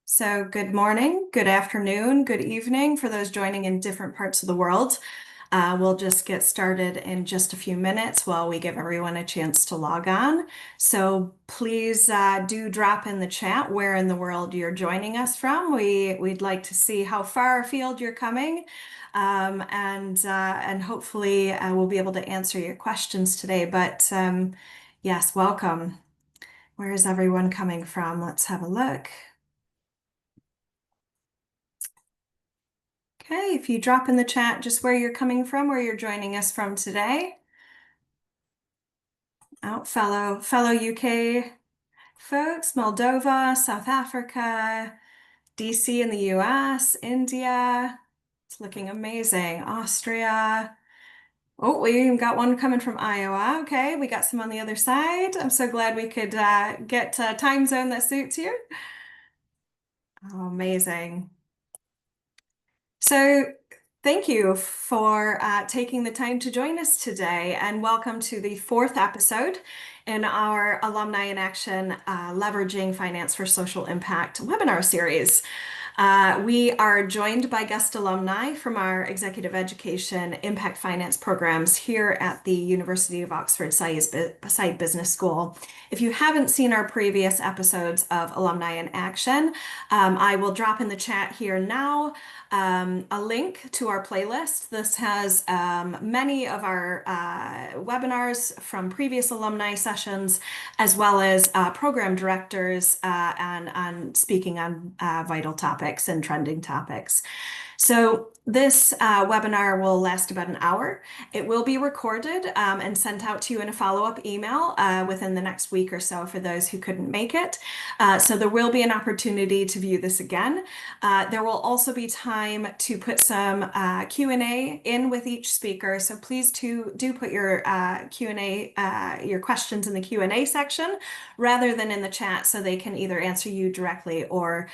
So, good morning, good afternoon, good evening for those joining in different parts of the world. We'll just get started in just a few minutes while we give everyone a chance to log on. So, please do drop in the chat where in the world you're joining us from. We'd like to see how far afield you're coming. And hopefully we'll be able to answer your questions today. But yes, welcome. Where is everyone coming from? Let's have a look. Okay, if you drop in the chat just where you're coming from, where you're joining us from today. Oh, fellow UK folks, Moldova, South Africa, DC in the US, India. It's looking amazing. Austria. Oh, we even got one coming from Iowa. Okay, we got some on the other side. I'm so glad we could get a time zone that suits you. Oh, amazing. So thank you for taking the time to join us today, and welcome to the fourth episode in our Alumni in Action Leveraging Finance for Social Impact webinar series. We are joined by guest alumni from our executive education impact finance programs here at the University of Oxford Said Business School. If you haven't seen our previous episodes of Alumni in Action, I will drop in the chat here now a link to our playlist. This has many of our webinars from previous alumni sessions, as well as program directors and speaking on vital topics and trending topics. So this webinar will last about an hour. It will be recorded and sent out to you in a follow-up email within the next week or so for those who couldn't make it. So there will be an opportunity to view this again. There will also be time to put some Q&A in with each speaker. So please do put your Q&A, your questions in the Q&A section rather than in the chat, so they can either answer you directly or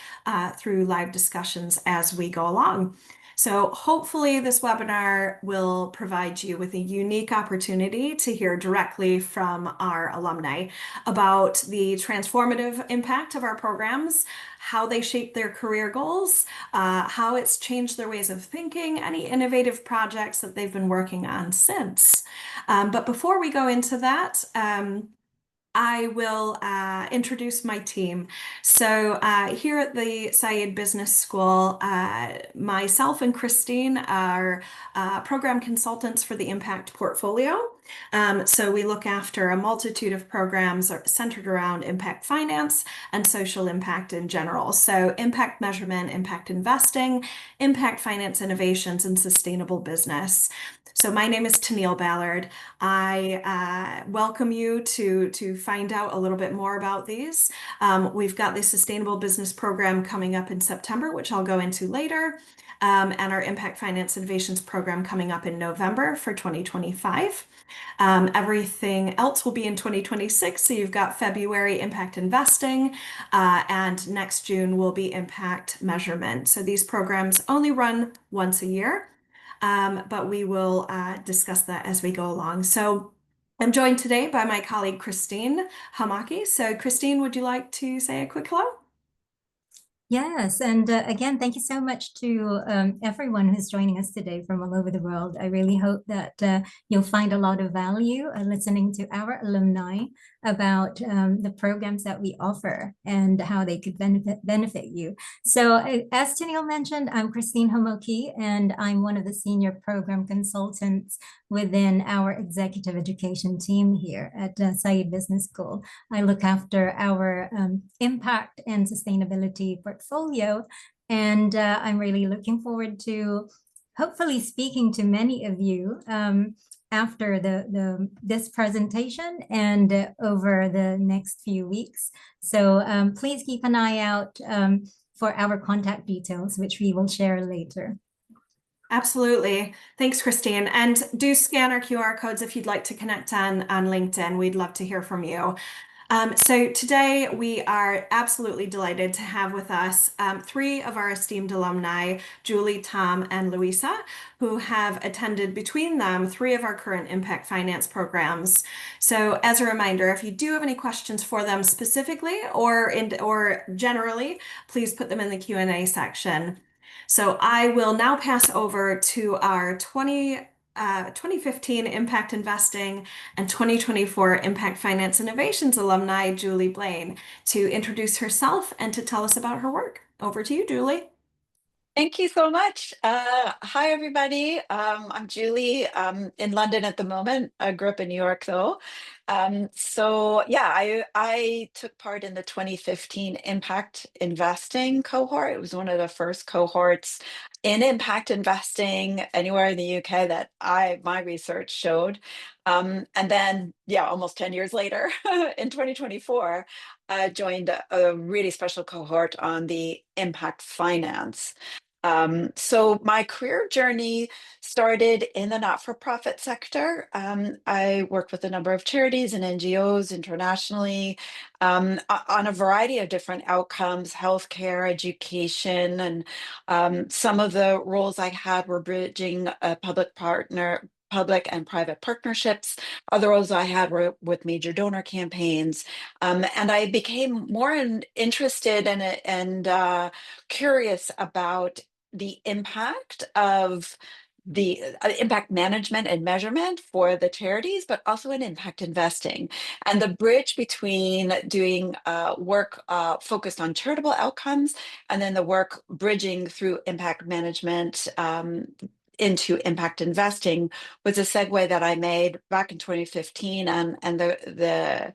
through live discussions as we go along. So hopefully this webinar will provide you with a unique opportunity to hear directly from our alumni about the transformative impact of our programs, how they shape their career goals, how it's changed their ways of thinking, any innovative projects that they've been working on since. But before we go into that, I will introduce my team. So here at the Said Business School, myself and Christine are program consultants for the Impact Portfolio. So we look after a multitude of programs centered around impact finance and social impact in general. So impact measurement, impact investing, impact finance innovations, and sustainable business. So my name is Tennille Ballard. I welcome you to find out a little bit more about these. We've got the Sustainable Business Program coming up in September, which I'll go into later, and our Impact Finance Innovations Program coming up in November for 2025. Everything else will be in 2026. So you've got February Impact Investing, and next June will be Impact Measurement. So these programs only run once a year. But we will discuss that as we go along. So I'm joined today by my colleague, Christine Hamaki. So Christine, would you like to say a quick hello? Yes, and again, thank you so much to everyone who's joining us today from all over the world. I really hope that you'll find a lot of value listening to our alumni about the programs that we offer and how they could benefit you. So as Tennille mentioned, I'm Christine Homoki, and I'm one of the senior program consultants within our executive education team here at Said Business School. I look after our impact and sustainability portfolio, and I'm really looking forward to hopefully speaking to many of you after this presentation and over the next few weeks. So please keep an eye out for our contact details, which we will share later. Absolutely. Thanks, Christine. And do scan our QR codes if you'd like to connect on LinkedIn. We'd love to hear from you. So today we are absolutely delighted to have with us three of our esteemed alumni, Julie, Tom, and Louisa, who have attended between them three of our current impact finance programs. So as a reminder, if you do have any questions for them specifically or generally, please put them in the Q&A section. So I will now pass over to our 2015 Impact Investing and 2024 Impact Finance Innovations alumni, Julie Blane, to introduce herself and to tell us about her work. Over to you, Julie. Thank you so much. Hi, everybody. I'm Julie. I'm in London at the moment. I grew up in New York, though. I took part in the 2015 Impact Investing cohort. It was one of the first cohorts in impact investing anywhere in the UK that my research showed. Almost 10 years later, in 2024, I joined a really special cohort on the impact finance. So my career journey started in the not-for-profit sector. I worked with a number of charities and NGOs internationally on a variety of different outcomes, healthcare, education, and some of the roles I had were bridging a public and private partnerships. Other roles I had were with major donor campaigns. And I became more interested in it and curious about the impact of the impact management and measurement for the charities, but also in impact investing and the bridge between doing work focused on charitable outcomes and then the work bridging through impact management into impact investing was a segue that I made back in 2015, and the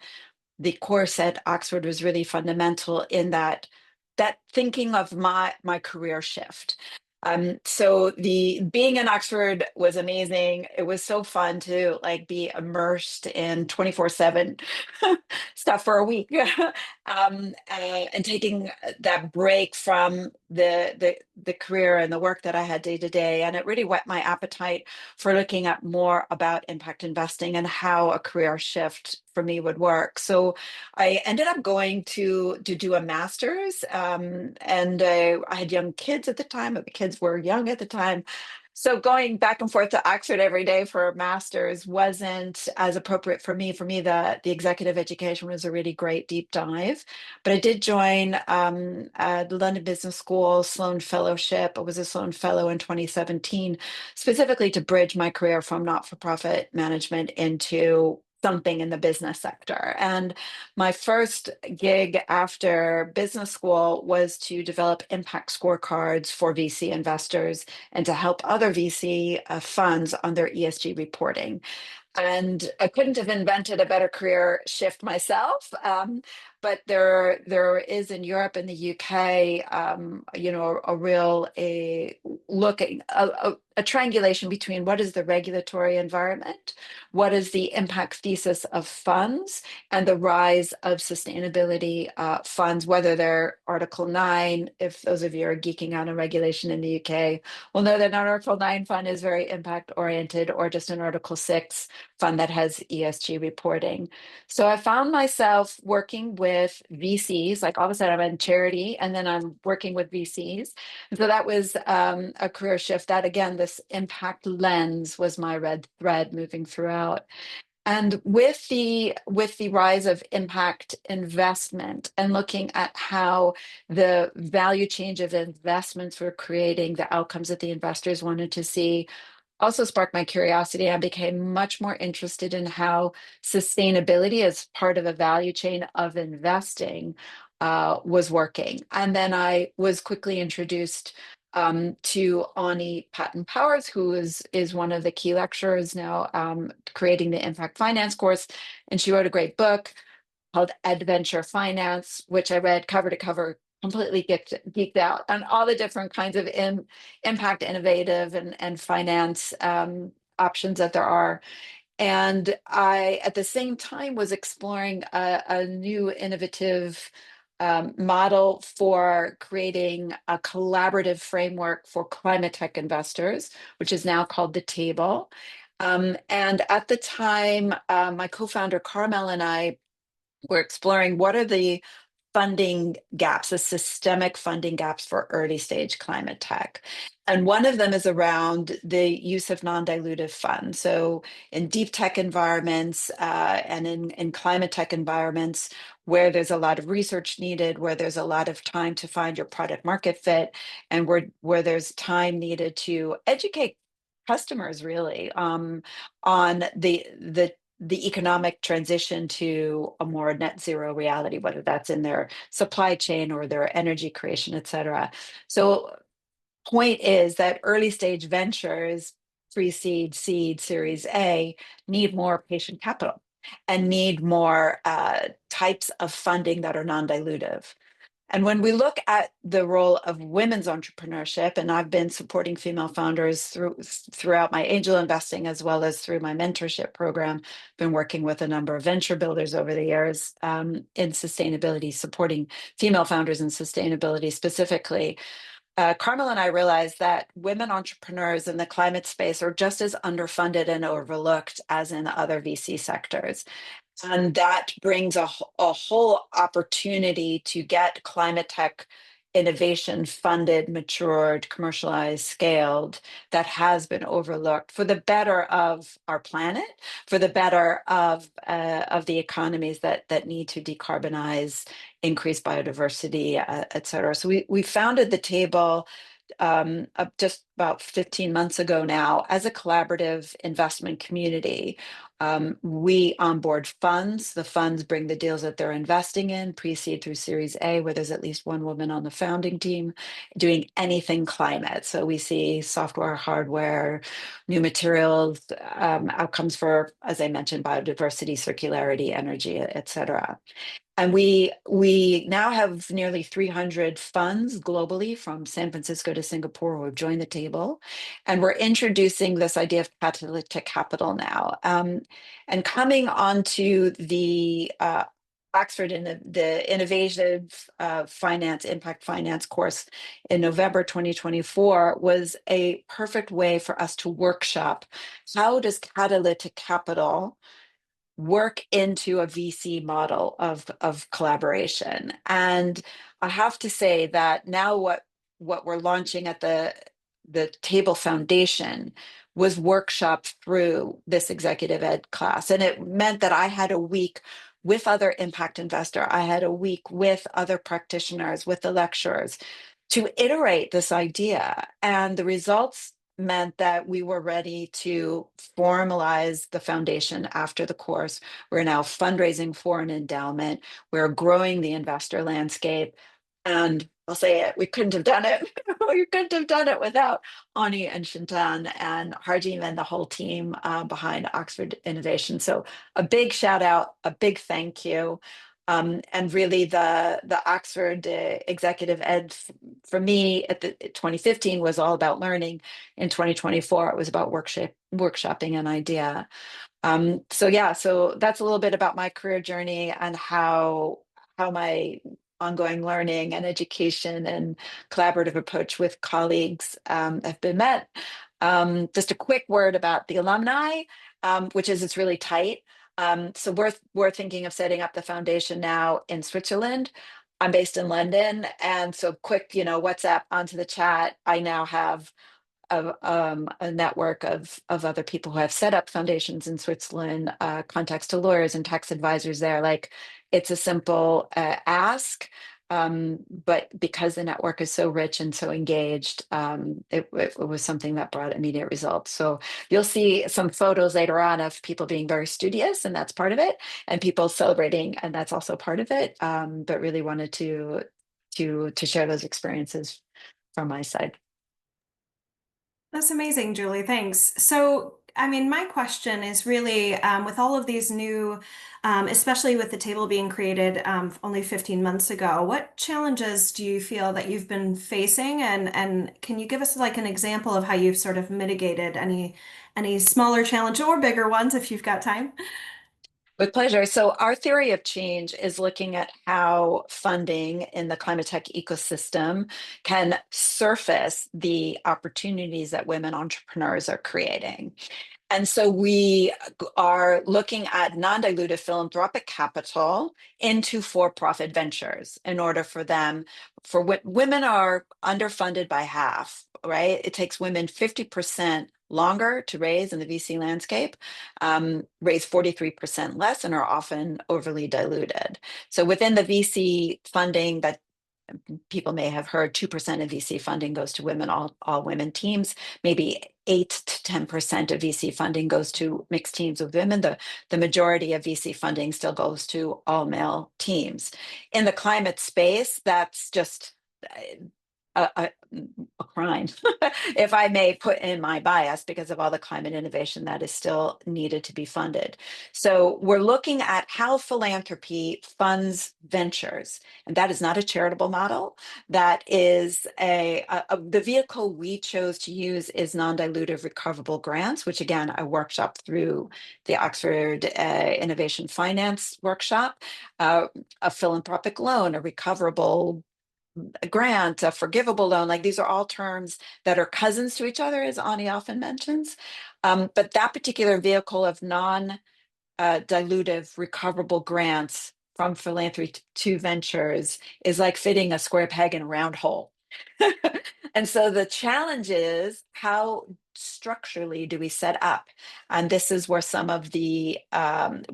course at Oxford was really fundamental in that thinking of my career shift. So the being in Oxford was amazing. It was so fun to like be immersed in 24/7 stuff for a week, and taking that break from the career and the work that I had day to day, and it really whet my appetite for looking at more about impact investing and how a career shift for me would work. So I ended up going to do a master's, and I had young kids at the time, but the kids were young at the time. So going back and forth to Oxford every day for a master's wasn't as appropriate for me. For me, the executive education was a really great deep dive. But I did join the London Business School Sloan Fellowship. I was a Sloan Fellow in 2017, specifically to bridge my career from not-for-profit management into something in the business sector. And my first gig after business school was to develop impact scorecards for VC investors and to help other VC funds on their ESG reporting. And I couldn't have invented a better career shift myself. But there is in Europe and the UK, a real look at a triangulation between what is the regulatory environment, what is the impact thesis of funds, and the rise of sustainability funds, whether they're Article 9, if those of you are geeking out on regulation in the UK, will know that an Article 9 fund is very impact oriented, or just an Article 6 fund that has ESG reporting. So I found myself working with VCs, like all of a sudden I'm in charity and then I'm working with VCs. And so that was a career shift that, again, this impact lens was my red thread moving throughout. And with the rise of impact investment and looking at how the value change of investments were creating the outcomes that the investors wanted to see, also sparked my curiosity. I became much more interested in how sustainability as part of a value chain of investing was working. And then I was quickly introduced to Ani Patton-Powers, who is one of the key lecturers now creating the Impact Finance course. And she wrote a great book called Adventure Finance, which I read cover to cover, completely geeked out on all the different kinds of impact, innovative, and finance options that there are. And I, at the same time, was exploring a new innovative model for creating a collaborative framework for climate tech investors, which is now called The Table. And at the time, my co-founder Carmel and I we're exploring what are the funding gaps, the systemic funding gaps for early stage climate tech. And one of them is around the use of non-dilutive funds. So in deep tech environments and in climate tech environments, where there's a lot of research needed, where there's a lot of time to find your product market fit, and where there's time needed to educate customers really on the economic transition to a more net zero reality, whether that's in their supply chain or their energy creation, et cetera. So point is that early stage ventures, pre-seed, seed, series A, need more patient capital and need more types of funding that are non-dilutive. And when we look at the role of women's entrepreneurship, and I've been supporting female founders throughout my angel investing as well as through my mentorship program, been working with a number of venture builders over the years in sustainability, supporting female founders in sustainability specifically. Carmel and I realized that women entrepreneurs in the climate space are just as underfunded and overlooked as in other VC sectors. And that brings a whole opportunity to get climate tech innovation funded, matured, commercialized, scaled, that has been overlooked for the better of our planet, for the better of the economies that need to decarbonize, increase biodiversity, et cetera. So we founded the table just about 15 months ago now as a collaborative investment community. We onboard funds. The funds bring the deals that they're investing in, pre-seed through Series A, where there's at least one woman on the founding team doing anything climate. So we see software, hardware, new materials, outcomes for, as I mentioned, biodiversity, circularity, energy, et cetera. And we now have nearly 300 funds globally from San Francisco to Singapore who have joined the table. And we're introducing this idea of catalytic capital now. And coming onto the Oxford in the Innovative Finance, Impact Finance course in November 2024 was a perfect way for us to workshop how does catalytic capital work into a VC model of collaboration. And I have to say that now what we're launching at the Table Foundation was workshopped through this executive ed class. And it meant that I had a week with other impact investor. I had a week with other practitioners, with the lecturers to iterate this idea. And the results meant that we were ready to formalize the foundation after the course. We're now fundraising for an endowment. We're growing the investor landscape. And I'll say it, we couldn't have done it. We couldn't have done it without Ani and Shintan and Harjeem and the whole team behind Oxford Innovation. So a big shout out, a big thank you. And really the Oxford Executive Ed for me at the 2015 was all about learning. In 2024, it was about workshopping an idea. So yeah, so that's a little bit about my career journey and how my ongoing learning and education and collaborative approach with colleagues have been met. Just a quick word about the alumni, which is it's really tight. So we're thinking of setting up the foundation now in Switzerland. I'm based in London, and so quick, WhatsApp onto the chat. I now have a network of other people who have set up foundations in Switzerland, contacts to lawyers and tax advisors there. Like it's a simple ask, but because the network is so rich and so engaged, it was something that brought immediate results. So you'll see some photos later on of people being very studious, and that's part of it, and people celebrating, and that's also part of it. But really wanted to share those experiences from my side. That's amazing, Julie. Thanks. So, I mean, my question is really with all of these new, especially with the table being created only 15 months ago, what challenges do you feel that you've been facing? And can you give us like an example of how you've sort of mitigated any smaller challenge or bigger ones if you've got time? With pleasure. So our theory of change is looking at how funding in the climate tech ecosystem can surface the opportunities that women entrepreneurs are creating. And so we are looking at non-dilutive philanthropic capital into for-profit ventures in order for them, women are underfunded by half, right? It takes women 50% longer to raise in the VC landscape, raise 43% less, and are often overly diluted. So within the VC funding that people may have heard, 2% of VC funding goes to women, all women teams. Maybe 8 to 10% of VC funding goes to mixed teams with women. The majority of VC funding still goes to all male teams. In the climate space, that's just a crime, if I may put in my bias, because of all the climate innovation that is still needed to be funded. So we're looking at how philanthropy funds ventures, and that is not a charitable model. That is the vehicle we chose to use is non-dilutive recoverable grants, which again, I workshop through the Oxford Innovation Finance workshop, a philanthropic loan, a recoverable grant, a forgivable loan. Like, these are all terms that are cousins to each other, as Ani often mentions. But that particular vehicle of non-dilutive recoverable grants from philanthropy to ventures is like fitting a square peg in a round hole. And so the challenge is, how structurally do we set up? And this is where some of the,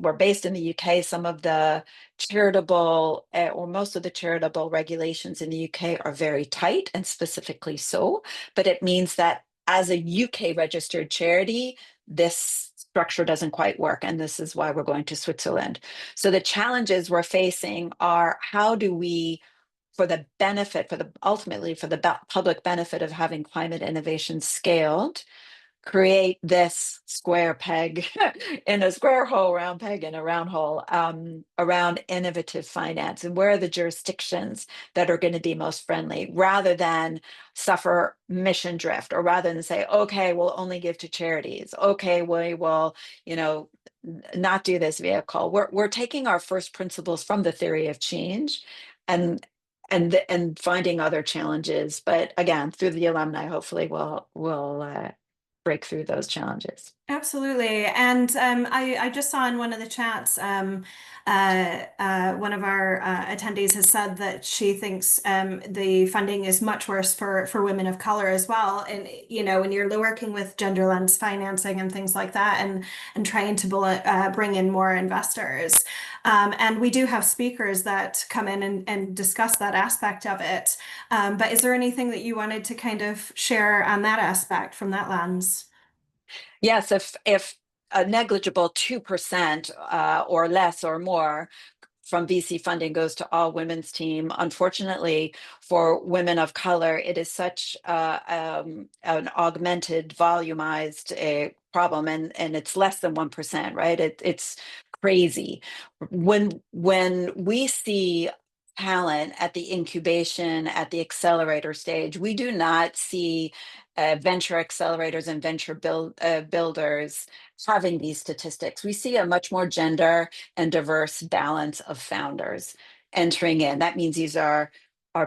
we're based in the UK, some of the charitable or most of the charitable regulations in the UK are very tight, and specifically so. But it means that as a UK registered charity, this structure doesn't quite work. And this is why we're going to Switzerland. So the challenges we're facing are, how do we, for the benefit, ultimately for the public benefit of having climate innovation scaled, create this square peg in a square hole, round peg in a round hole, around innovative finance, and where are the jurisdictions that are going to be most friendly, rather than suffer mission drift, or rather than say, okay, we'll only give to charities. Okay, we will, not do this vehicle. We're taking our first principles from the theory of change, and finding other challenges. But again, through the alumni, hopefully we'll break through those challenges. Absolutely. And I just saw in one of the chats, one of our attendees has said that she thinks the funding is much worse for women of color as well. And, when you're working with gender lens financing and things like that, and trying to bring in more investors. And we do have speakers that come in and discuss that aspect of it. But is there anything that you wanted to kind of share on that aspect from that lens? Yes, if a negligible 2% or less or more from VC funding goes to all women's team, unfortunately for women of color, it is such an augmented, volumized problem, and it's less than 1%, right? It's crazy. When we see talent at the incubation, at the accelerator stage, we do not see venture accelerators and venture builders having these statistics. We see a much more gender and diverse balance of founders entering in. That means these are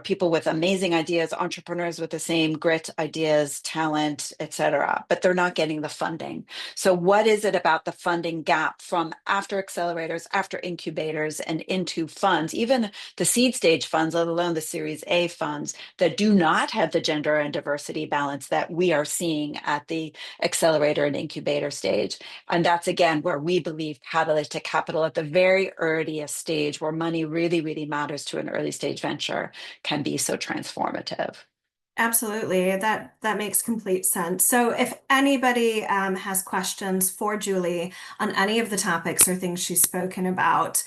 people with amazing ideas, entrepreneurs with the same grit, ideas, talent, etc., but they're not getting the funding. So what is it about the funding gap from after accelerators, after incubators, and into funds, even the seed stage funds, let alone the Series A funds, that do not have the gender and diversity balance that we are seeing at the accelerator and incubator stage? And that's, again, where we believe catalytic capital at the very earliest stage, where money really, really matters to an early stage venture, can be so transformative. Absolutely. That makes complete sense. So if anybody has questions for Julie on any of the topics or things she's spoken about,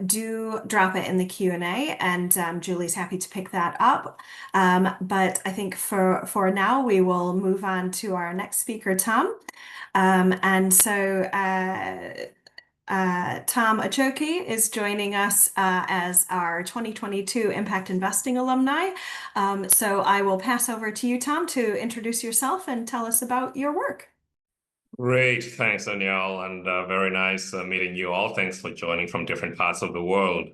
do drop it in the Q&A, and Julie's happy to pick that up. But I think for now, we will move on to our next speaker, Tom. And so Tom Achoki is joining us as our 2022 Impact Investing alumni. So I will pass over to you, Tom, to introduce yourself and tell us about your work. Great. Thanks, Danielle, and very nice meeting you all. Thanks for joining from different parts of the world.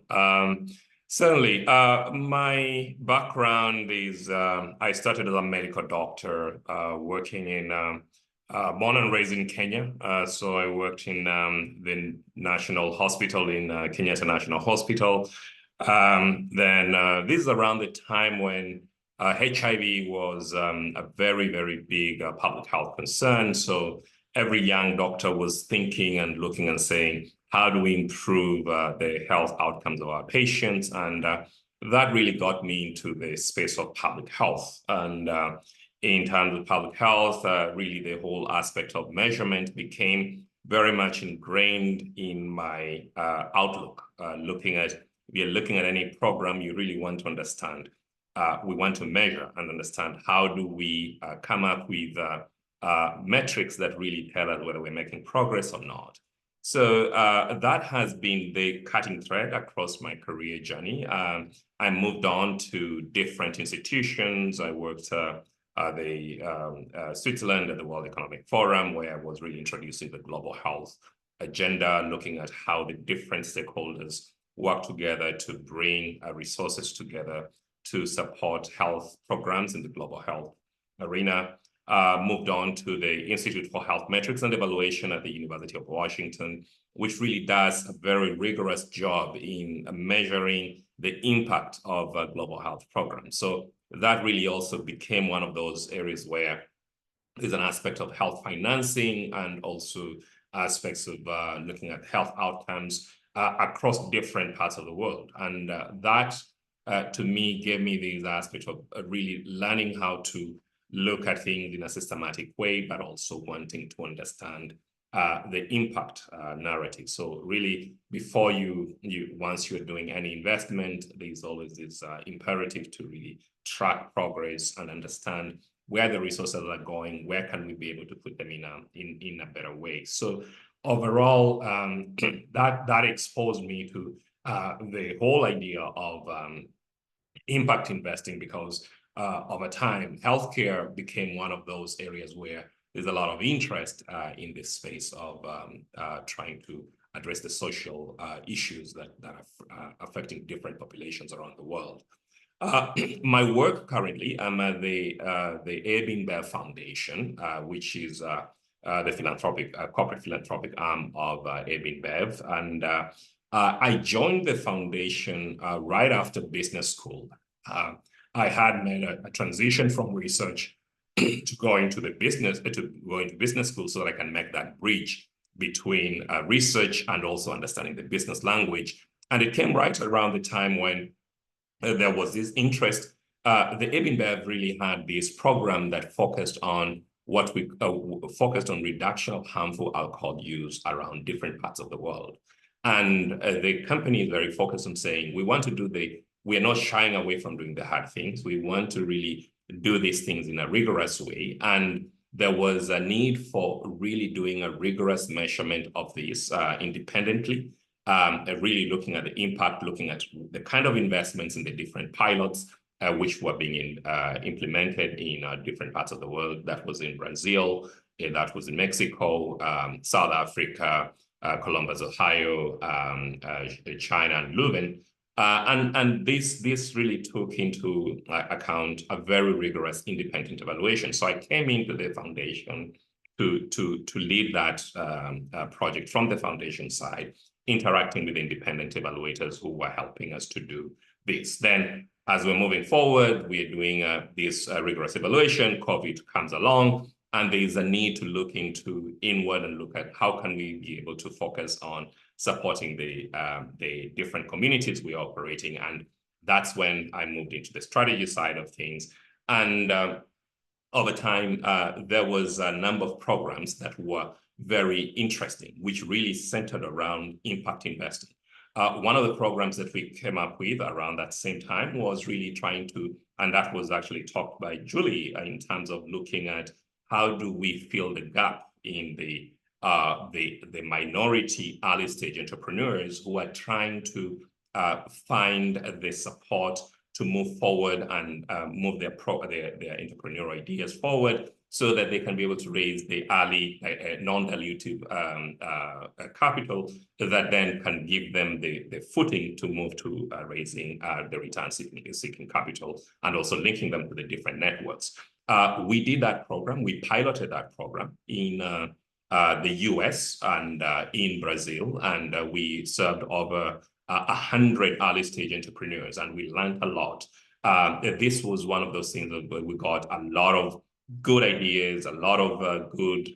Certainly, my background is I started as a medical doctor working in Born and raised in Kenya. So I worked in the National Hospital in Kenyatta National Hospital. Then this is around the time when HIV was a very, very big public health concern. So every young doctor was thinking and looking and saying, how do we improve the health outcomes of our patients? And that really got me into the space of public health. And in terms of public health, really the whole aspect of measurement became very much ingrained in my outlook. If you're looking at any program, you really want to understand. We want to measure and understand how do we come up with metrics that really tell us whether we're making progress or not. So that has been the cutting thread across my career journey. I moved on to different institutions. I worked Switzerland at the World Economic Forum, where I was really introducing the global health agenda, looking at how the different stakeholders work together to bring resources together to support health programs in the global health arena. Moved on to the Institute for Health Metrics and Evaluation at the University of Washington, which really does a very rigorous job in measuring the impact of global health programs. So that really also became one of those areas where there's an aspect of health financing and also aspects of looking at health outcomes across different parts of the world. And that, to me, gave me these aspects of really learning how to look at things in a systematic way, but also wanting to understand the impact narrative. So really, before once you're doing any investment, there's always this imperative to really track progress and understand where the resources are going, where can we be able to put them in a better way. So overall, that exposed me to the whole idea of impact investing, because over time, healthcare became one of those areas where there's a lot of interest in this space of trying to address the social issues that are affecting different populations around the world. My work currently, I'm at the InBev Foundation, which is the corporate philanthropic arm of InBev. And I joined the foundation right after business school. I had made a transition from research to going to business school so that I can make that bridge between research and also understanding the business language. And it came right around the time when there was this interest. The InBev really had this program that focused on reduction of harmful alcohol use around different parts of the world. And the company is very focused on saying, we're not shying away from doing the hard things. We want to really do these things in a rigorous way. And there was a need for really doing a rigorous measurement of this independently, really looking at the impact, looking at the kind of investments in the different pilots which were being implemented in different parts of the world. That was in Brazil, that was in Mexico, South Africa, Columbus, Ohio, China, and Leuven. And this really took into account a very rigorous independent evaluation. So I came into the foundation to lead that project from the foundation side, interacting with independent evaluators who were helping us to do this. Then, as we're moving forward, we're doing this rigorous evaluation. COVID comes along, and there is a need to look into inward and look at how can we be able to focus on supporting the different communities we're operating. And that's when I moved into the strategy side of things. And over time, there was a number of programs that were very interesting, which really centered around impact investing. One of the programs that we came up with around that same time was really trying to, and that was actually talked by Julie in terms of looking at how do we fill the gap in the minority early stage entrepreneurs who are trying to find the support to move forward and move their entrepreneurial ideas forward, so that they can be able to raise the early non-dilutive capital that then can give them the footing to move to raising the return-seeking capital, and also linking them to the different networks. We did that program. We piloted that program in the US and in Brazil, and we served over 100 early stage entrepreneurs, and we learned a lot. This was one of those things that we got a lot of good ideas, a lot of good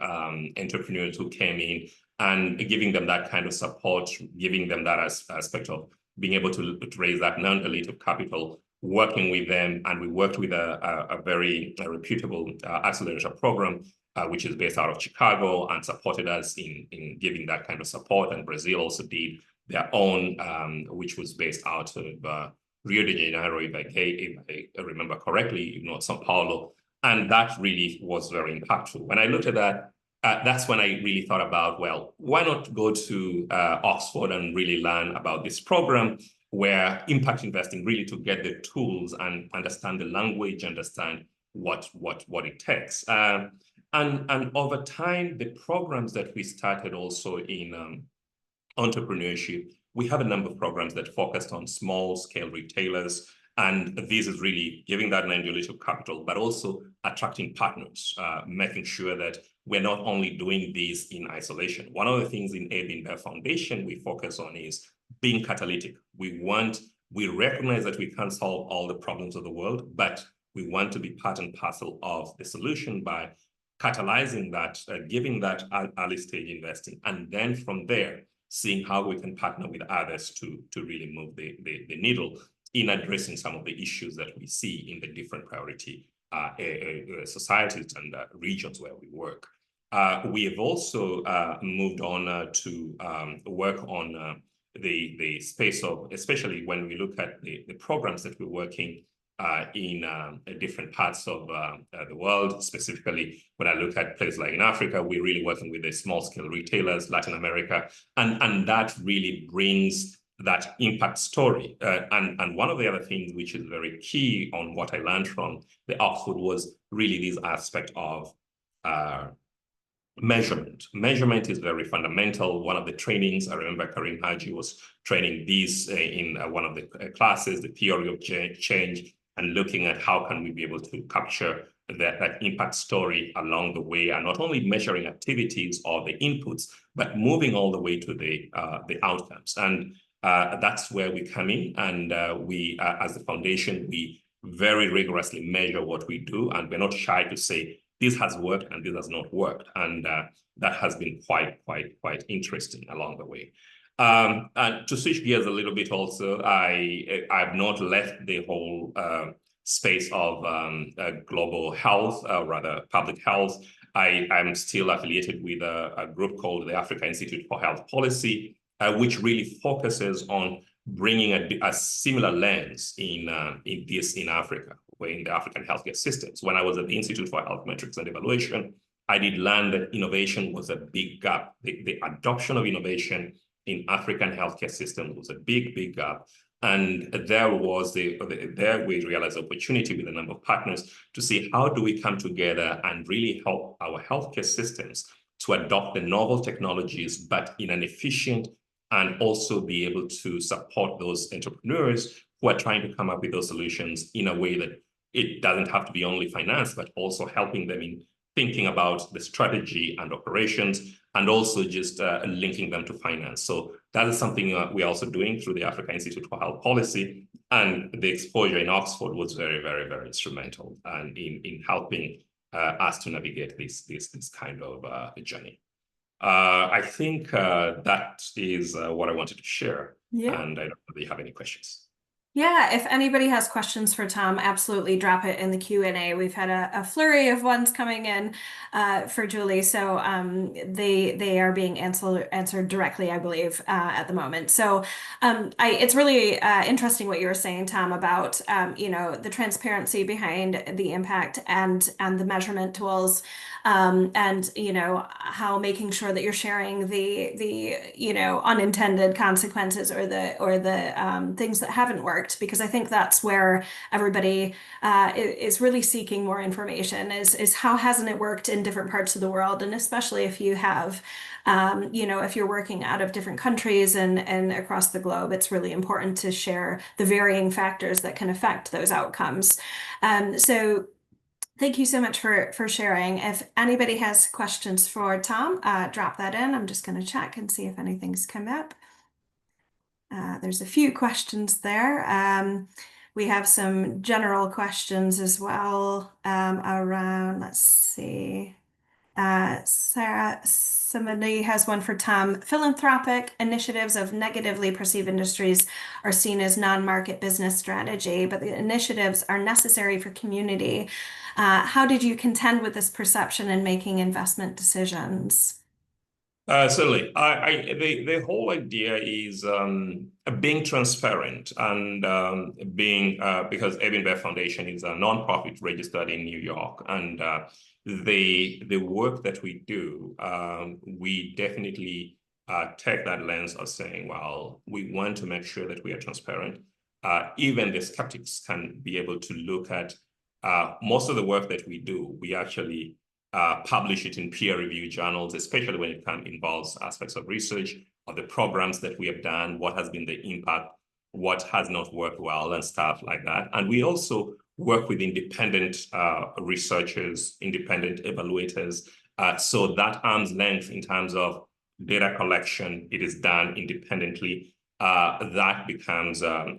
entrepreneurs who came in, and giving them that kind of support, giving them that aspect of being able to raise that non-dilutive capital, working with them. And we worked with a very reputable accelerator program, which is based out of Chicago, and supported us in giving that kind of support. And Brazil also did their own, which was based out of Rio de Janeiro, if I remember correctly, Sao Paulo. And that really was very impactful. When I looked at that, that's when I really thought about, well, why not go to Oxford and really learn about this program, where impact investing, really to get the tools and understand the language, understand what it takes. And over time, the programs that we started also in entrepreneurship, we have a number of programs that focused on small scale retailers. And this is really giving that non-dilutive capital, but also attracting partners, making sure that we're not only doing this in isolation. One of the things in InBev Foundation we focus on is being catalytic. We recognize that we can't solve all the problems of the world, but we want to be part and parcel of the solution by catalyzing that, giving that early stage investing, and then from there, seeing how we can partner with others to really move the needle in addressing some of the issues that we see in the different priority societies and regions where we work. We have also moved on to work on the space of, especially when we look at the programs that we're working in different parts of the world. Specifically, when I look at places like in Africa, we're really working with the small scale retailers, Latin America, and that really brings that impact story. And one of the other things which is very key on what I learned from the Oxford was really this aspect of measurement. Measurement is very fundamental. One of the trainings, I remember Karim Haji was training these in one of the classes, the theory of change, and looking at how can we be able to capture that impact story along the way, and not only measuring activities or the inputs, but moving all the way to the outcomes. And that's where we come in, and we, as the foundation, we very rigorously measure what we do, and we're not shy to say this has worked and this has not worked, and that has been quite interesting along the way. And to switch gears a little bit, also, I've not left the whole space of global health, rather public health. I'm still affiliated with a group called the Africa Institute for Health Policy, which really focuses on bringing a similar lens in Africa, in the African healthcare systems. When I was at the Institute for Health Metrics and Evaluation, I did learn that innovation was a big gap. The adoption of innovation in African healthcare systems was a big gap. And there we realized opportunity with a number of partners to see how do we come together and really help our healthcare systems to adopt the novel technologies, but in an efficient, and also be able to support those entrepreneurs who are trying to come up with those solutions in a way that it doesn't have to be only finance, but also helping them in thinking about the strategy and operations, and also just linking them to finance. So that is something we're also doing through the Africa Institute for Health Policy, and the exposure in Oxford was very instrumental and in helping us to navigate this kind of journey. I think that is what I wanted to share. Yeah. And I don't know if you have any questions. Yeah, if anybody has questions for Tom, absolutely drop it in the Q&A. We've had a flurry of ones coming in for Julie, so they are being answered directly, I believe, at the moment. So it's really interesting what you were saying, Tom, about the transparency behind the impact and the measurement tools, and how making sure that you're sharing the unintended consequences or the things that haven't worked. Because I think that's where everybody is really seeking more information, is how hasn't it worked in different parts of the world, and especially if you have, if you're working out of different countries and across the globe, it's really important to share the varying factors that can affect those outcomes. So Thank you so much for sharing. If anybody has questions for Tom, drop that in. I'm just going to check and see if anything's come up. There's a few questions there. We have some general questions as well around, let's see. Somebody has one for Tom. Philanthropic initiatives of negatively perceived industries are seen as non-market business strategy, but the initiatives are necessary for community. How did you contend with this perception in making investment decisions? Certainly. The whole idea is being transparent and being because InBev Foundation is a nonprofit registered in New York, and the work that we do, we definitely take that lens of saying, well, we want to make sure that we are transparent. Even the skeptics can be able to look at most of the work that we do. We actually publish it in peer-reviewed journals, especially when it involves aspects of research, of the programs that we have done, what has been the impact, what has not worked well, and stuff like that. And we also work with independent researchers, independent evaluators, so that arm's length in terms of data collection, it is done independently. That becomes a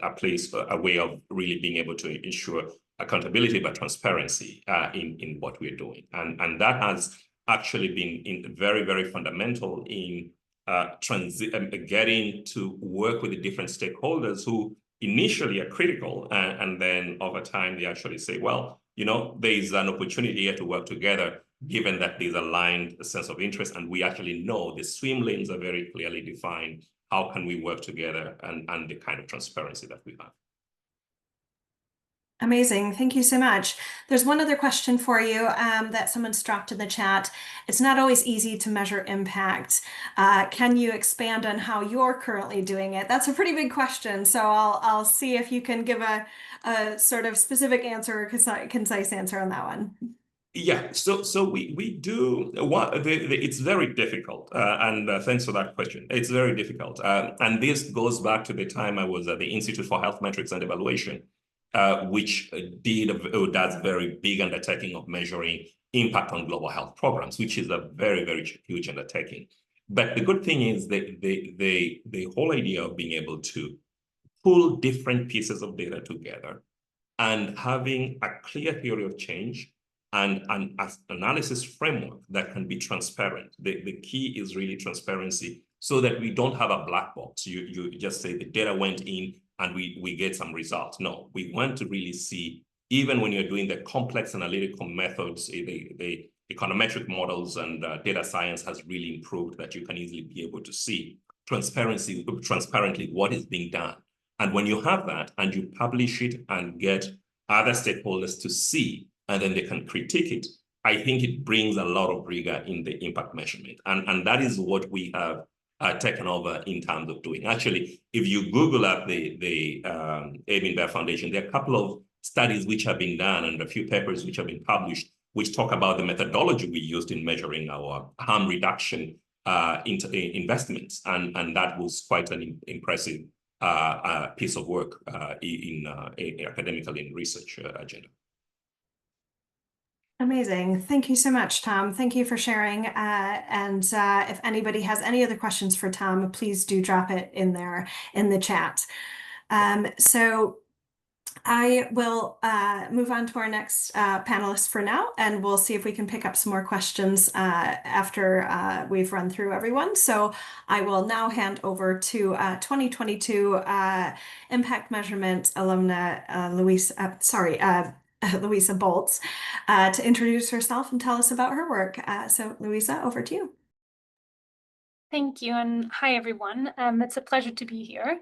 way of really being able to ensure accountability, but transparency in what we're doing. And that has actually been very, very fundamental in getting to work with the different stakeholders who initially are critical, and then over time they actually say, well, you know, there is an opportunity here to work together, given that there's aligned sense of interest, and we actually know the swim lanes are very clearly defined. How can we work together, and the kind of transparency that we have. Amazing. Thank you so much. There's one other question for you that someone's dropped in the chat. It's not always easy to measure impact. Can you expand on how you're currently doing it? That's a pretty big question. So I'll see if you can give a sort of specific answer, concise answer on that one. Yeah, so we do it's very difficult, and thanks for that question. It's very difficult, and this goes back to the time I was at the Institute for Health Metrics and Evaluation, which does very big undertaking of measuring impact on global health programs, which is a very, very huge undertaking. But the good thing is that the whole idea of being able to pull different pieces of data together and having a clear theory of change and an analysis framework that can be transparent. The key is really transparency, so that we don't have a black box. You just say the data went in and we get some results. No, we want to really see, even when you're doing the complex analytical methods, the econometric models and data science has really improved, that you can easily be able to see transparently what is being done. And when you have that and you publish it and get other stakeholders to see, and then they can critique it, I think it brings a lot of rigor in the impact measurement. And that is what we have taken over in terms of doing. Actually, if you Google up the InBev Foundation, there are a couple of studies which have been done and a few papers which have been published, which talk about the methodology we used in measuring our harm reduction investments. And that was quite an impressive piece of work in academically in research agenda. Amazing. Thank you so much, Tom. Thank you for sharing. And if anybody has any other questions for Tom, please do drop it in there in the chat. So I will move on to our next panelist for now, and we'll see if we can pick up some more questions after we've run through everyone. So I will now hand over to 2022 Impact Measurement alumna Louisa Boltz, to introduce herself and tell us about her work. So Louisa, over to you. Thank you, and hi everyone. It's a pleasure to be here.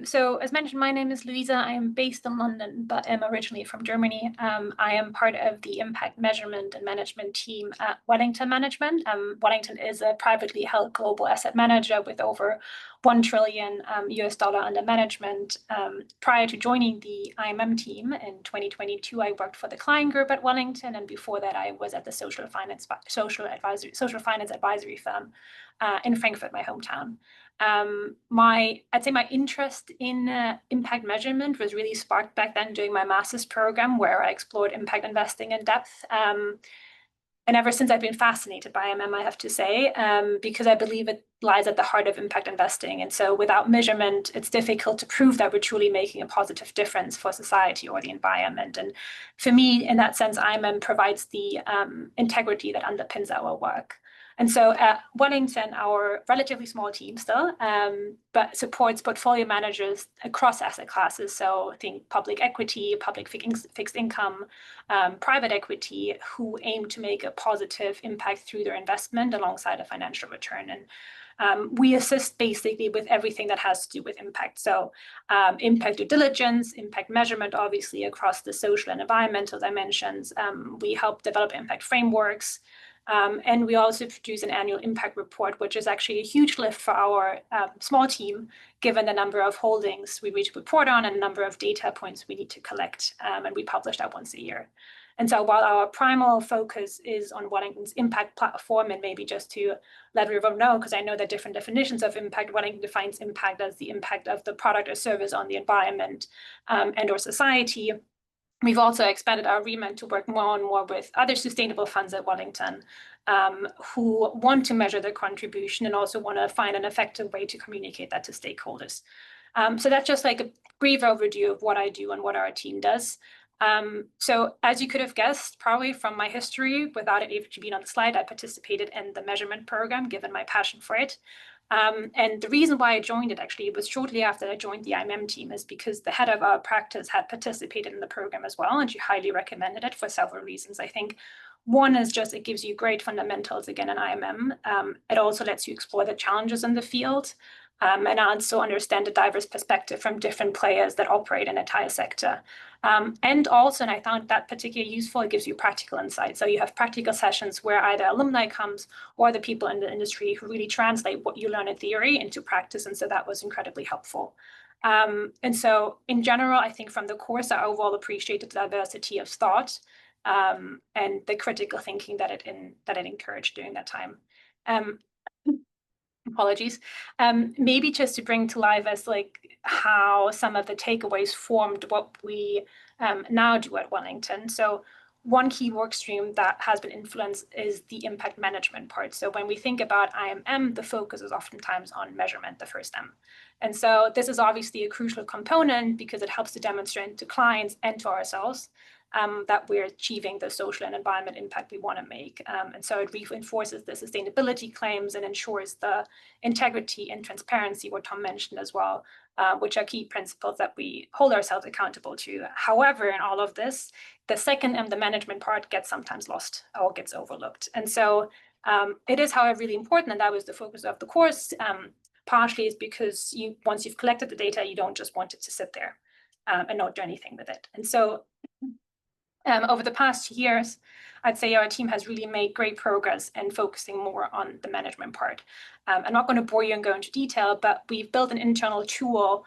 So as mentioned, my name is Louisa. I am based in London, but am originally from Germany. I am part of the impact measurement and management team at Wellington Management. Wellington is a privately held global asset manager with over $1 trillion US under management. Prior to joining the IMM team in 2022, I worked for the client group at Wellington, and before that, I was at the social finance advisory firm in Frankfurt, my hometown. I'd say my interest in impact measurement was really sparked back then doing my master's program, where I explored impact investing in depth. And ever since I've been fascinated by IMM, I have to say, because I believe it lies at the heart of impact investing. And so without measurement, it's difficult to prove that we're truly making a positive difference for society or the environment. And for me, in that sense, IMM provides the integrity that underpins our work. And so at Wellington, our relatively small team still, but supports portfolio managers across asset classes. So I think public equity, public fixed income, private equity, who aim to make a positive impact through their investment alongside a financial return. And we assist basically with everything that has to do with impact. So impact due diligence, impact measurement, obviously across the social and environmental dimensions. We help develop impact frameworks. And we also produce an annual impact report, which is actually a huge lift for our small team, given the number of holdings we need to report on and the number of data points we need to collect. And we publish that once a year. And so while our primal focus is on Wellington's impact platform, and maybe just to let everyone know, because I know there are different definitions of impact, Wellington defines impact as the impact of the product or service on the environment and or society. We've also expanded our remit to work more and more with other sustainable funds at Wellington who want to measure their contribution and also want to find an effective way to communicate that to stakeholders. So that's just like a brief overview of what I do and what our team does. So as you could have guessed, probably from my history, without it even being on the slide, I participated in the measurement program, given my passion for it. And the reason why I joined it actually was shortly after I joined the IMM team is because the head of our practice had participated in the program as well, and she highly recommended it for several reasons. I think one is just it gives you great fundamentals again in IMM. It also lets you explore the challenges in the field and also understand a diverse perspective from different players that operate in the entire sector. And also, and I found that particularly useful, it gives you practical insight. So you have practical sessions where either alumni comes or the people in the industry who really translate what you learn in theory into practice. And so that was incredibly helpful. And so in general, I think from the course, I overall appreciated the diversity of thought and the critical thinking that it encouraged during that time. Apologies. Maybe just to bring to life as like how some of the takeaways formed what we now do at Wellington. So one key work stream that has been influenced is the impact management part. So when we think about IMM, the focus is oftentimes on measurement, the first M. And so this is obviously a crucial component because it helps to demonstrate to clients and to ourselves that we're achieving the social and environment impact we want to make. And so it reinforces the sustainability claims and ensures the integrity and transparency, what Tom mentioned as well, which are key principles that we hold ourselves accountable to. However, in all of this, the second M, the management part, gets sometimes lost or gets overlooked. And so it is, however, really important, and that was the focus of the course. Partially is because once you've collected the data, you don't just want it to sit there and not do anything with it. And so over the past years, I'd say our team has really made great progress in focusing more on the management part. I'm not going to bore you and go into detail, but we've built an internal tool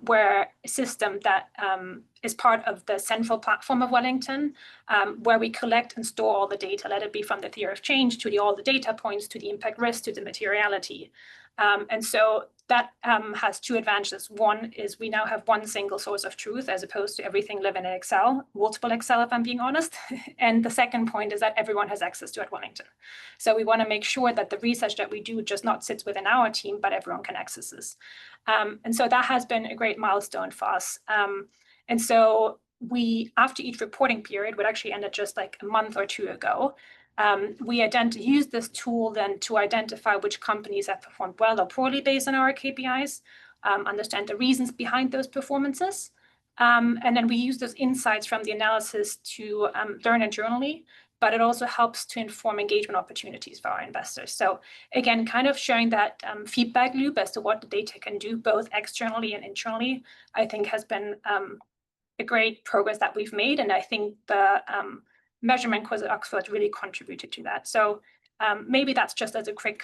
where a system that is part of the central platform of Wellington, where we collect and store all the data, let it be from the theory of change to all the data points, to the impact risk, to the materiality. And so that has two advantages. One is we now have one single source of truth as opposed to everything living in Excel, multiple Excel if I'm being honest. And the second point is that everyone has access to at Wellington. So we want to make sure that the research that we do just not sits within our team, but everyone can access this. And so that has been a great milestone for us. And so we, after each reporting period, would actually ended just like a month or two ago, we use this tool then to identify which companies have performed well or poorly based on our KPIs, understand the reasons behind those performances. And then we use those insights from the analysis to learn internally, but it also helps to inform engagement opportunities for our investors. So again, kind of showing that feedback loop as to what the data can do, both externally and internally, I think has been a great progress that we've made. And I think the measurement course at Oxford really contributed to that. So maybe that's just as a quick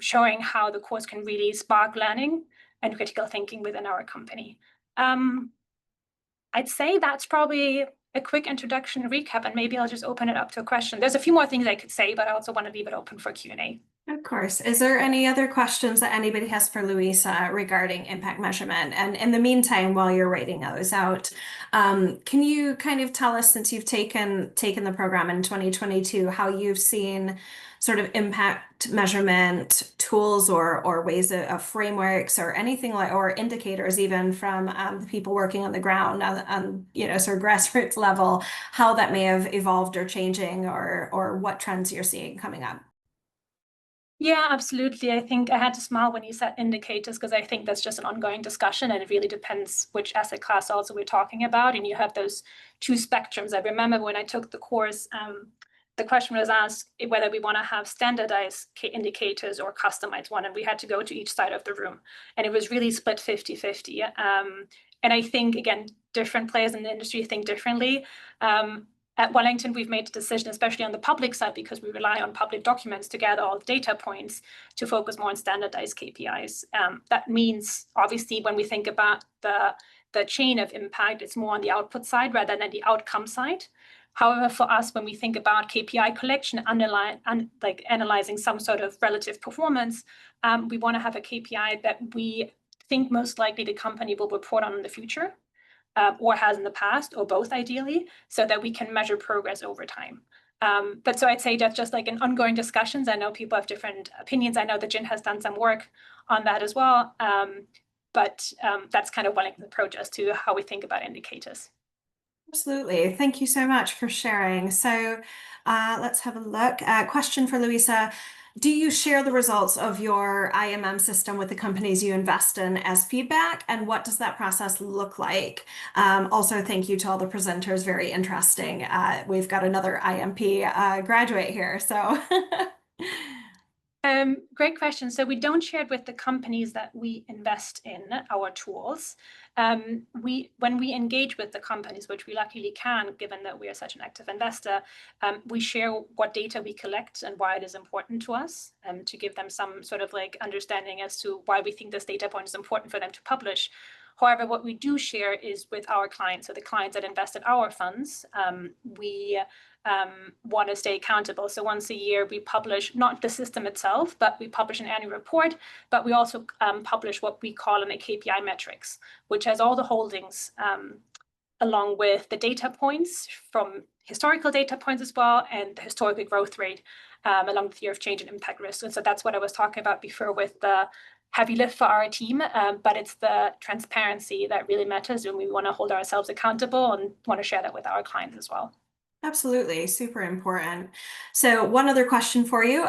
showing how the course can really spark learning and critical thinking within our company. I'd say that's probably a quick introduction recap, and maybe I'll just open it up to a question. There's a few more things I could say, but I also want to leave it open for Q&A. Of course. Is there any other questions that anybody has for Louisa regarding impact measurement? And in the meantime, while you're writing those out, can you kind of tell us, since you've taken the program in 2022, how you've seen sort of impact measurement tools or ways of frameworks or anything like, or indicators even from the people working on the ground on sort of grassroots level, how that may have evolved or changing or what trends you're seeing coming up? Yeah, absolutely. I think I had to smile when you said indicators because I think that's just an ongoing discussion and it really depends which asset class also we're talking about. And you have those two spectrums. I remember when I took the course, the question was asked whether we want to have standardized indicators or customized one. And we had to go to each side of the room. And it was really split 50-50. And I think, again, different players in the industry think differently. At Wellington, we've made the decision, especially on the public side, because we rely on public documents to gather all the data points, to focus more on standardized KPIs. That means, obviously, when we think about the chain of impact, it's more on the output side rather than the outcome side. However, for us, when we think about KPI collection, like analyzing some sort of relative performance, we want to have a KPI that we think most likely the company will report on in the future. Or has in the past, or both ideally, so that we can measure progress over time. But so I'd say that's just like an ongoing discussions. I know people have different opinions. I know that Jin has done some work on that as well. But that's kind of Wellington's approach as to how we think about indicators. Absolutely. Thank you so much for sharing. So let's have a look. Question for Louisa. Do you share the results of your IMM system with the companies you invest in as feedback? And what does that process look like? Also, thank you to all the presenters. Very interesting. We've got another IMP graduate here. So Great question. So we don't share it with the companies that we invest in our tools. When we engage with the companies, which we luckily can, given that we are such an active investor, we share what data we collect and why it is important to us, to give them some sort of like understanding as to why we think this data point is important for them to publish. However, what we do share is with our clients, so the clients that invested our funds, we want to stay accountable. So once a year, we publish not the system itself, but we publish an annual report, but we also publish what we call an KPI metrics, which has all the holdings along with the data points from historical data points as well, and the historical growth rate along with the year of change and impact risk. And so that's what I was talking about before with the heavy lift for our team, but it's the transparency that really matters, and we want to hold ourselves accountable and want to share that with our clients as well. absolutely, super important. So one other question for you.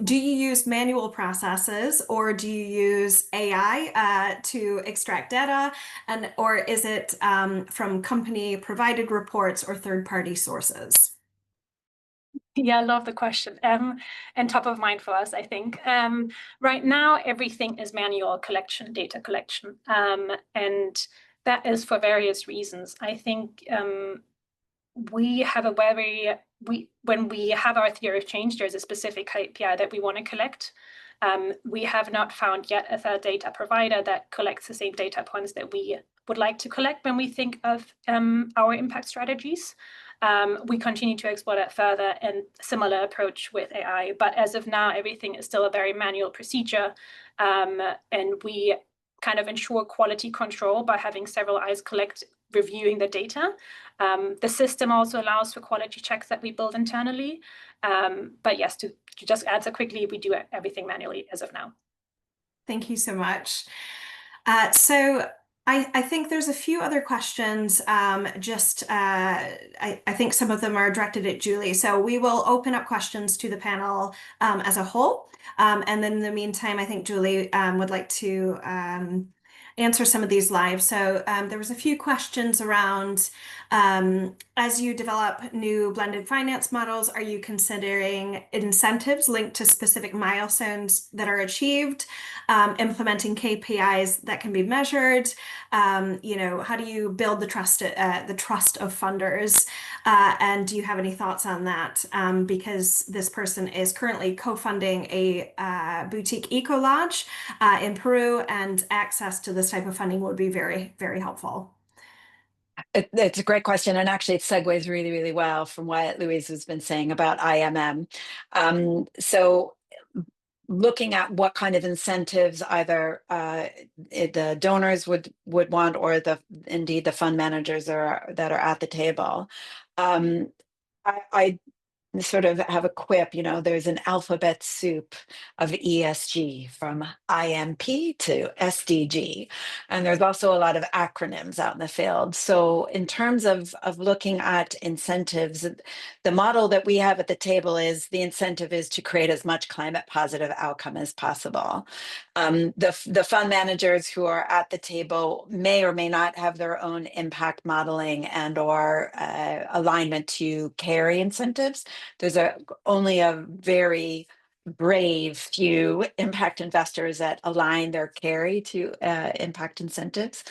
Do you use manual processes or do you use AI to extract data? Or is it from company provided reports or third-party sources? Yeah, I love the question. And top of mind for us, I think. Right now, everything is manual collection, data collection. And that is for various reasons. I think we have when we have our theory of change, there's a specific KPI that we want to collect. We have not found yet a third data provider that collects the same data points that we would like to collect when we think of our impact strategies. We continue to explore that further and similar approach with AI. But as of now, everything is still a very manual procedure. And we kind of ensure quality control by having several eyes reviewing the data. The system also allows for quality checks that we build internally. But yes, to just answer quickly, we do everything manually as of now. Thank you so much. So I think there's a few other questions. I think some of them are directed at Julie. So we will open up questions to the panel as a whole. And then in the meantime, I think Julie would like to answer some of these live. So there was a few questions around as you develop new blended finance models, are you considering incentives linked to specific milestones that are achieved, implementing KPIs that can be measured? How do you build the trust of funders? And do you have any thoughts on that? Because this person is currently co-funding a boutique eco lodge in Peru, and access to this type of funding would be very, very helpful. It's a great question, and actually it segues really, really well from what Louisa has been saying about IMM. So looking at what kind of incentives either the donors would want, or indeed the fund managers that are at the table. I sort of have a quip, there's an alphabet soup of ESG, from IMP to SDG. And there's also a lot of acronyms out in the field. So in terms of looking at incentives, the model that we have at the table is the incentive is to create as much climate positive outcome as possible. The fund managers who are at the table may or may not have their own impact modeling and or alignment to carry incentives. There's only a very brave few impact investors that align their carry to impact incentives.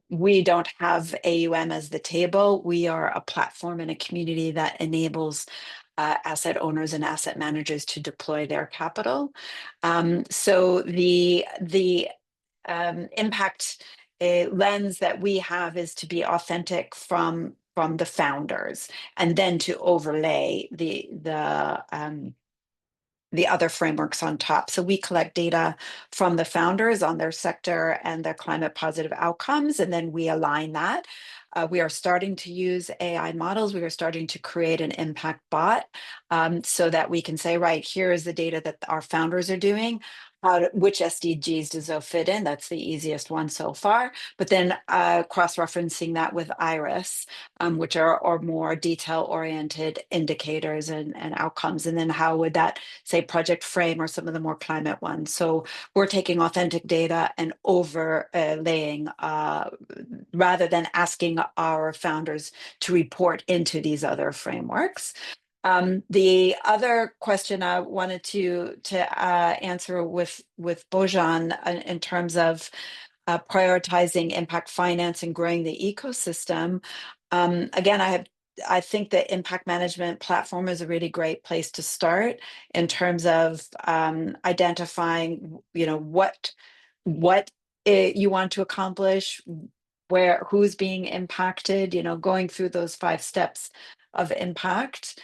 We don't have AUM as the table. We are a platform and a community that enables asset owners and asset managers to deploy their capital. So the impact lens that we have is to be authentic from the founders, and then to overlay the other frameworks on top. So we collect data from the founders on their sector and their climate positive outcomes, and then we align that. We are starting to use AI models. We are starting to create an impact bot so that we can say, right, here is the data that our founders are doing. Which SDGs does those fit in? That's the easiest one so far. But then cross-referencing that with IRIS, which are more detail-oriented indicators and outcomes. And then how would that, say, Project Frame or some of the more climate ones? So we're taking authentic data and overlaying rather than asking our founders to report into these other frameworks. The other question I wanted to answer with Bojan in terms of prioritizing impact finance and growing the ecosystem. Again, I think the impact management platform is a really great place to start in terms of identifying, what you want to accomplish, who's being impacted, going through those 5 steps of impact.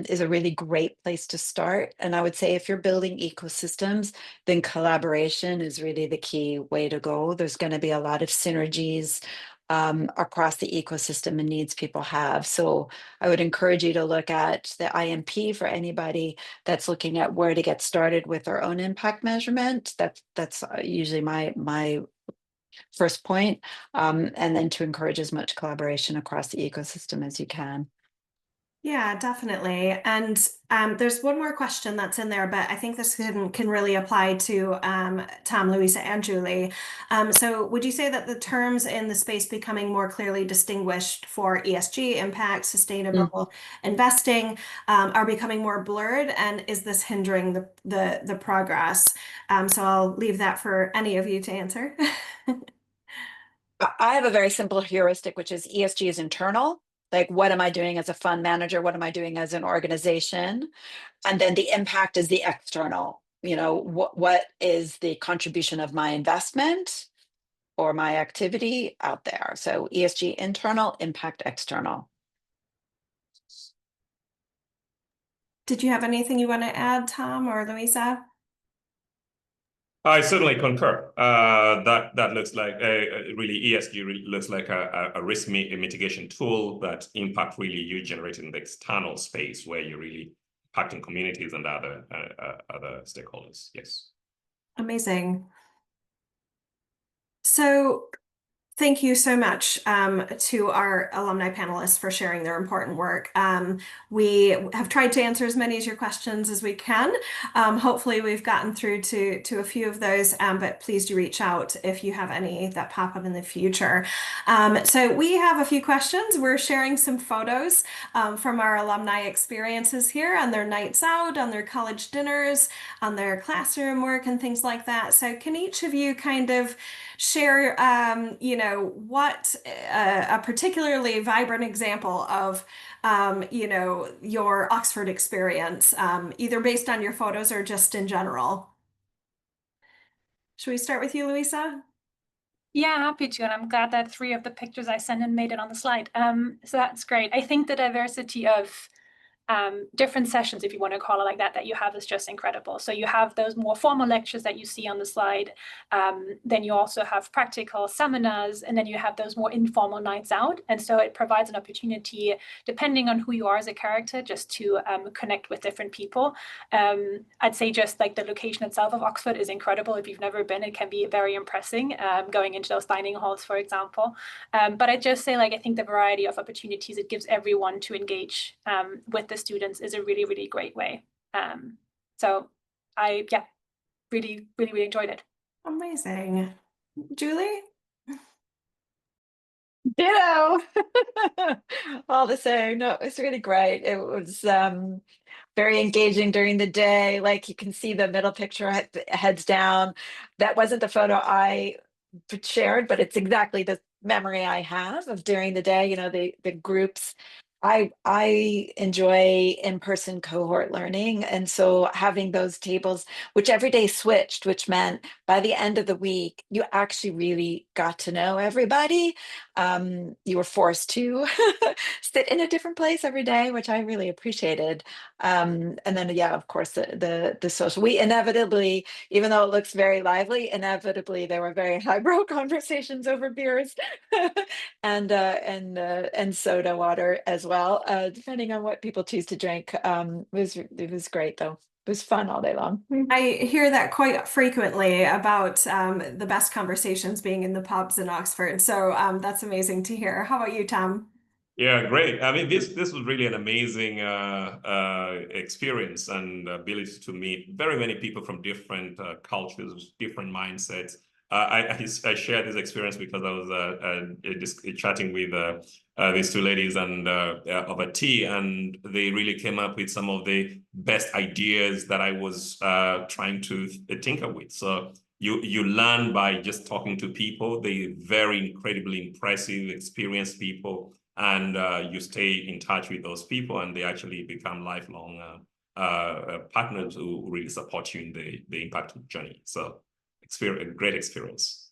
Is a really great place to start. And I would say if you're building ecosystems, then collaboration is really the key way to go. There's going to be a lot of synergies across the ecosystem and needs people have. So I would encourage you to look at the IMP for anybody that's looking at where to get started with their own impact measurement. That's usually my first point. And then to encourage as much collaboration across the ecosystem as you can. Yeah, definitely. And there's one more question that's in there, but I think this can really apply to Tom, Louisa, and Julie. So would you say that the terms in the space becoming more clearly distinguished for ESG, impact, sustainable investing are becoming more blurred? And is this hindering the progress? So I'll leave that for any of you to answer. I have a very simple heuristic, which is ESG is internal. Like, what am I doing as a fund manager? What am I doing as an organization? And then the impact is the external. What is the contribution of my investment or my activity out there? So ESG internal, impact external. Did you have anything you want to add, Tom or Louisa? I certainly concur. That looks like really ESG really looks like a risk mitigation tool that impact really you generate in the external space where you're really impacting communities and other stakeholders. Yes. Amazing. So thank you so much to our alumni panelists for sharing their important work. We have tried to answer as many of your questions as we can. Hopefully we've gotten through to a few of those, but please do reach out if you have any that pop up in the future. So we have a few questions. We're sharing some photos from our alumni experiences here on their nights out, on their college dinners, on their classroom work and things like that. So can each of you kind of share, what a particularly vibrant example of, your Oxford experience, either based on your photos or just in general? Should we start with you, Louisa? Yeah, happy to. And I'm glad that 3 of the pictures I sent in made it on the slide. So that's great. I think the diversity of different sessions, if you want to call it like that, that you have is just incredible. So you have those more formal lectures that you see on the slide. Then you also have practical seminars, and then you have those more informal nights out. And so it provides an opportunity, depending on who you are as a character, just to connect with different people. I'd say just like the location itself of Oxford is incredible. If you've never been, it can be very impressive, going into those dining halls, for example. But I'd just say, like, I think the variety of opportunities it gives everyone to engage with the students is a really, really great way. So I, yeah, really, really, really enjoyed it. Amazing. Julie? Ditto. All the same. No, it's really great. It was very engaging during the day. Like, you can see the middle picture, heads down. That wasn't the photo I shared, but it's exactly the memory I have of during the day. You know, the groups. I enjoy in-person cohort learning, and so having those tables, which every day switched, which meant by the end of the week you actually really got to know everybody. You were forced to sit in a different place every day, which I really appreciated. And then, yeah, of course, the social. We inevitably, even though it looks very lively, inevitably there were very highbrow conversations over beers and soda water as well, depending on what people choose to drink. It was great though. It was fun all day long. I hear that quite frequently about the best conversations being in the pubs in Oxford. So that's amazing to hear. How about you, Tom? Yeah, great. I mean, this was really an amazing experience and ability to meet very many people from different cultures, different mindsets. I shared this experience because I was just chatting with these two ladies and over tea, and they really came up with some of the best ideas that I was trying to tinker with. So you learn by just talking to people. They're very incredibly impressive, experienced people. And you stay in touch with those people, and they actually become lifelong partners who really support you in the impact journey. So, a great experience.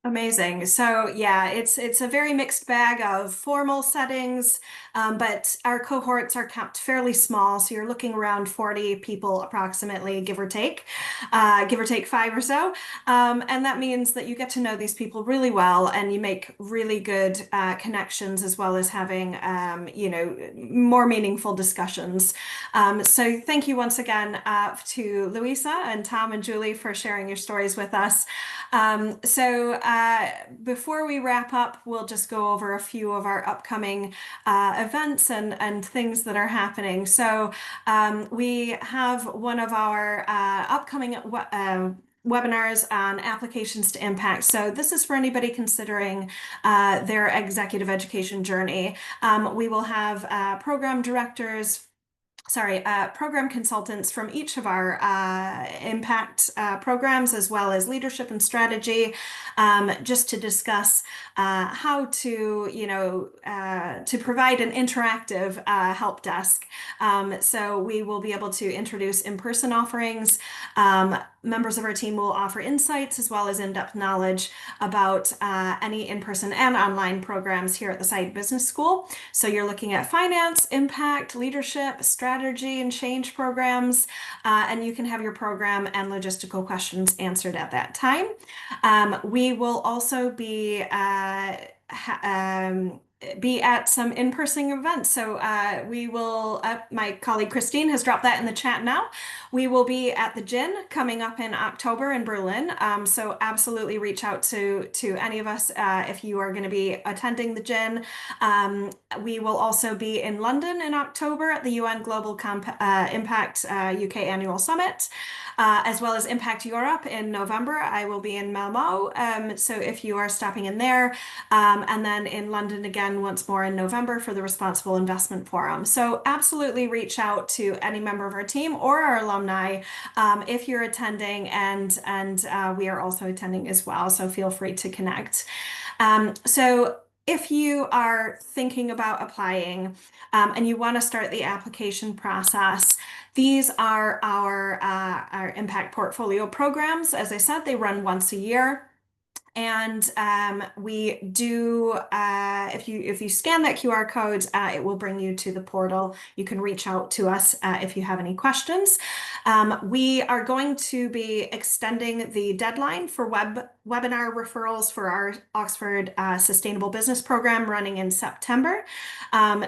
Amazing. So yeah, it's a very mixed bag of formal settings, but our cohorts are kept fairly small. So you're looking around 40 people approximately, give or take 5 or so. And that means that you get to know these people really well, and you make really good connections, as well as having more meaningful discussions. So thank you once again to Louisa and Tom and Julie for sharing your stories with us. Before we wrap up, we'll just go over a few of our upcoming events and things that are happening. So we have one of our upcoming webinars on applications to impact. So this is for anybody considering their executive education journey. We will have program consultants from each of our impact programs, as well as leadership and strategy, just to discuss how to, to provide an interactive help desk. So we will be able to introduce in-person offerings. Members of our team will offer insights as well as in-depth knowledge about any in-person and online programs here at the Side Business School. So you're looking at finance, impact, leadership, strategy, and change programs, and you can have your program and logistical questions answered at that time. We will also be at some in-person events. So we will, my colleague Christine has dropped that in the chat now. We will be at the Gin coming up in October in Berlin. So absolutely reach out to any of us if you are going to be attending the Gin. We will also be in London in October at the UN Global Impact UK Annual Summit, as well as Impact Europe in November. I will be in Malmö. So if you are stopping in there, and then in London again, once more in November for the Responsible Investment Forum. So absolutely reach out to any member of our team or our alumni if you're attending, and we are also attending as well. So feel free to connect. So if you are thinking about applying and you want to start the application process, these are our impact portfolio programs. As I said, they run once a year. And we do, if you scan that QR code, it will bring you to the portal. You can reach out to us if you have any questions. We are going to be extending the deadline for webinar referrals for our Oxford Sustainable Business Program running in September.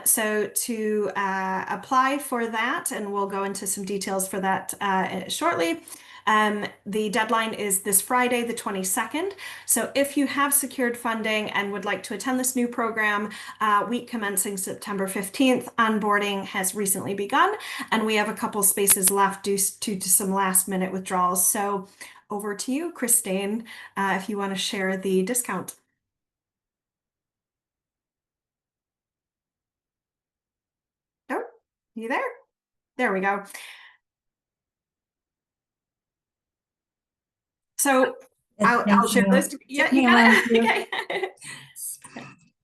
So to apply for that, and we'll go into some details for that shortly. The deadline is this Friday, the 22nd. So if you have secured funding and would like to attend this new program, week commencing September 15th, onboarding has recently begun, and we have a couple spaces left due to some last minute withdrawals. So over to you, Christine, if you want to share the discount. Oh, you there? There we go. So I'll share this. Yeah, you got it. Okay.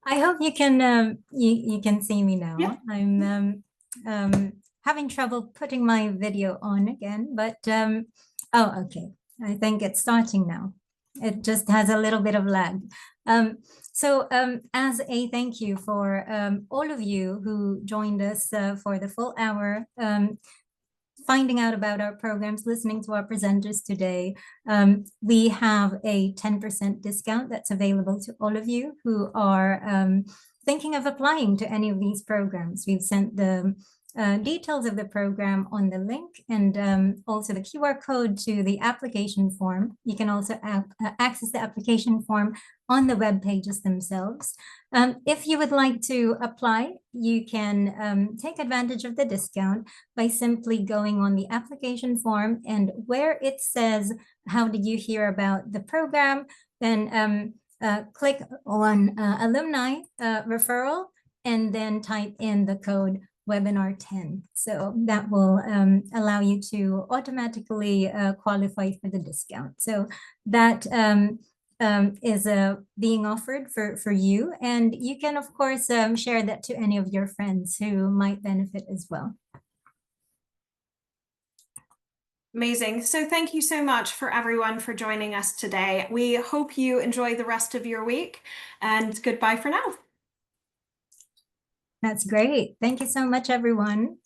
I hope you can you can see me now. Yeah. I'm having trouble putting my video on again, but oh, okay. I think it's starting now. It just has a little bit of lag. So as a thank you for all of you who joined us for the full hour, finding out about our programs, listening to our presenters today, we have a 10% discount that's available to all of you who are thinking of applying to any of these programs. We've sent the details of the program on the link, and also the QR code to the application form. You can also access the application form on the web pages themselves. If you would like to apply, you can take advantage of the discount by simply going on the application form, and where it says, how did you hear about the program, then click on Alumni referral, and then type in the code webinar 10. So that will allow you to automatically qualify for the discount. So that is being offered for you, and you can of course share that to any of your friends who might benefit as well. Amazing. So thank you so much for everyone for joining us today. We hope you enjoy the rest of your week, and goodbye for now. That's great. Thank you so much, everyone.